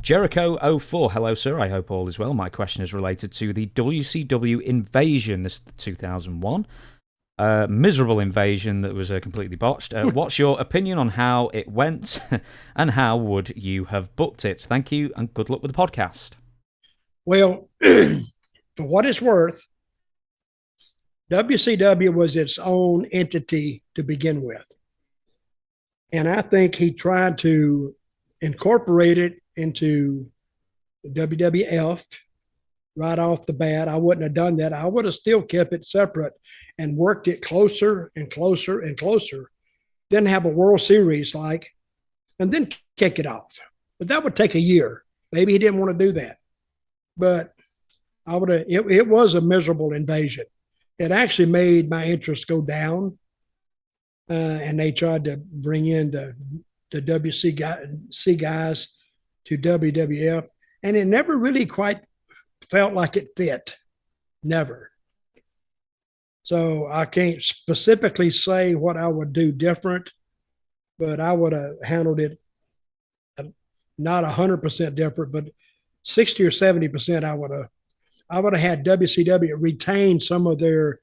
Jericho04, hello sir, I hope all is well. My question is related to the WCW invasion, this is the 2001. Miserable invasion that was completely botched. What's your opinion on how it went, and how would you have booked it? Thank you, and good luck with the podcast. Well, for what it's worth, WCW was its own entity to begin with. And I think he tried to incorporate it into WWF right off the bat. I wouldn't have done that. I would have still kept it separate and worked it closer and closer and closer. Then have a World Series and then kick it off. But that would take a year. Maybe he didn't want to do that. But I would have. It was a miserable invasion. It actually made my interest go down. And they tried to bring in the WC guys to WWF, and it never really quite felt like it fit. Never. So I can't specifically say what I would do different, but I would have handled it not 100% different, but 60 or 70%. I would have had WCW retain some of their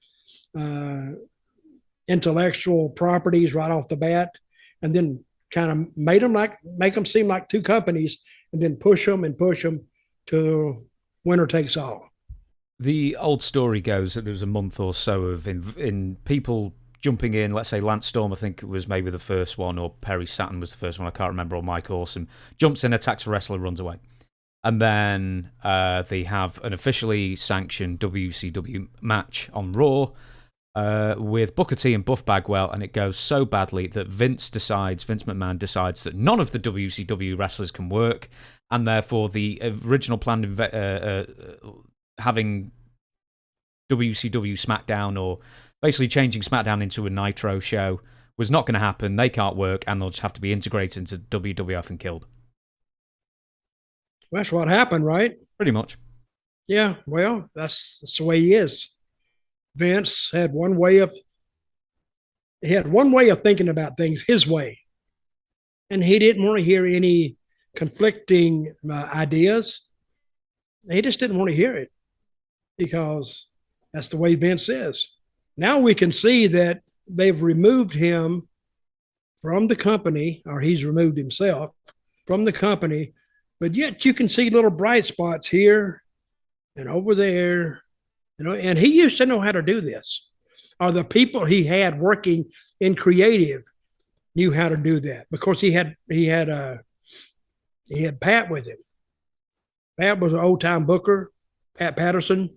intellectual properties right off the bat, and then kind of make them seem like two companies, and then push them to winner takes all. The old story goes that there was a month or so of in people jumping in. Let's say Lance Storm, I think it was maybe the first one, or Perry Saturn was the first one, I can't remember, or Mike Awesome, jumps in, attacks a wrestler, runs away. And then they have an officially sanctioned WCW match on Raw with Booker T and Buff Bagwell, and it goes so badly that Vince McMahon decides that none of the WCW wrestlers can work, and therefore the original plan having WCW SmackDown, or basically changing SmackDown into a Nitro show, was not going to happen. They can't work, and they'll just have to be integrated into WWF and killed. That's what happened, right? Pretty much. Yeah, well, that's the way he is. Vince had one way of thinking about things, his way. And he didn't want to hear any conflicting ideas. He just didn't want to hear it, because that's the way Vince is. Now we can see that they've removed him from the company, or he's removed himself from the company, but yet you can see little bright spots here and over there, and he used to know how to do this. Or the people he had working in creative knew how to do that, because he had Pat with him. Pat was an old time booker, Pat Patterson,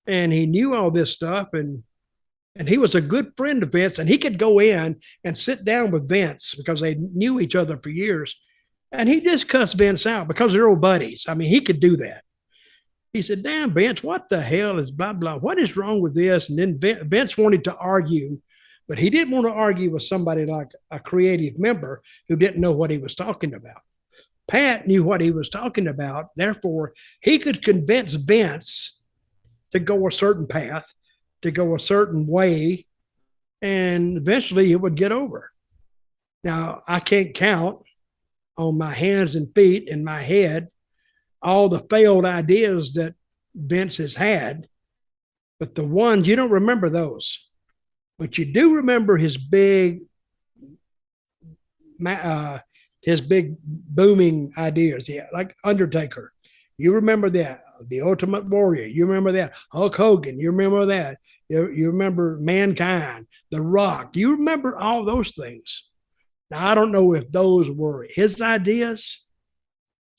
and he knew all this stuff, and he was a good friend of Vince, and he could go in and sit down with Vince because they knew each other for years, and he just cussed Vince out because they're old buddies. I mean, he could do that. He said, "Damn, Vince, what the hell is blah, blah? What is wrong with this?" And then Vince wanted to argue, but he didn't want to argue with somebody like a creative member who didn't know what he was talking about. Pat knew what he was talking about. Therefore, he could convince Vince to go a certain path, to go a certain way, and eventually it would get over. Now, I can't count on my hands and feet and my head all the failed ideas that Vince has had, but the ones, you don't remember those, but you do remember his big booming ideas. Yeah, like Undertaker. You remember that. The Ultimate Warrior. You remember that. Hulk Hogan. You remember that. You remember Mankind, The Rock. You remember all those things. Now, I don't know if those were his ideas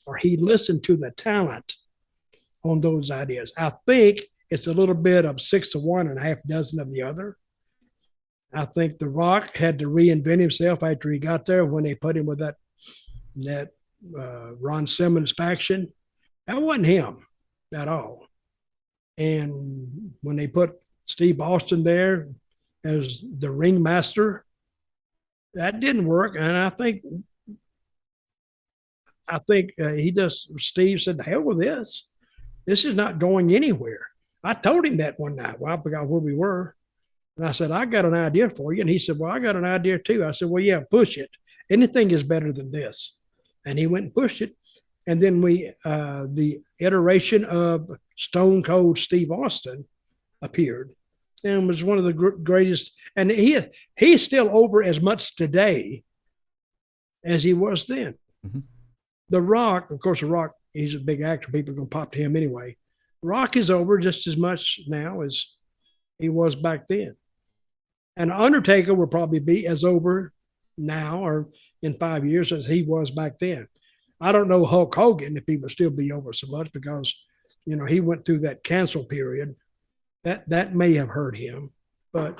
or he listened to the talent on those ideas. I think it's a little bit of 6 of one and a half dozen of the other. I think The Rock had to reinvent himself after he got there, when they put him with that Ron Simmons faction. That wasn't him at all. And when they put Steve Austin there as the ringmaster, that didn't work. And I think Steve said, "The hell with this. This is not going anywhere." I told him that one night. Well, I forgot where we were. And I said, "I got an idea for you." And he said, "Well, I got an idea too." I said, "Well, yeah, push it. Anything is better than this." And he went and pushed it. And then the iteration of Stone Cold Steve Austin appeared and was one of the greatest. And he's still over as much today as he was then. Mm-hmm. The Rock, of course, The Rock, he's a big actor. People are going to pop to him anyway. Rock is over just as much now as he was back then. And Undertaker will probably be as over now or in 5 years as he was back then. I don't know Hulk Hogan if he would still be over so much because, you know, he went through that cancel period. That may have hurt him, but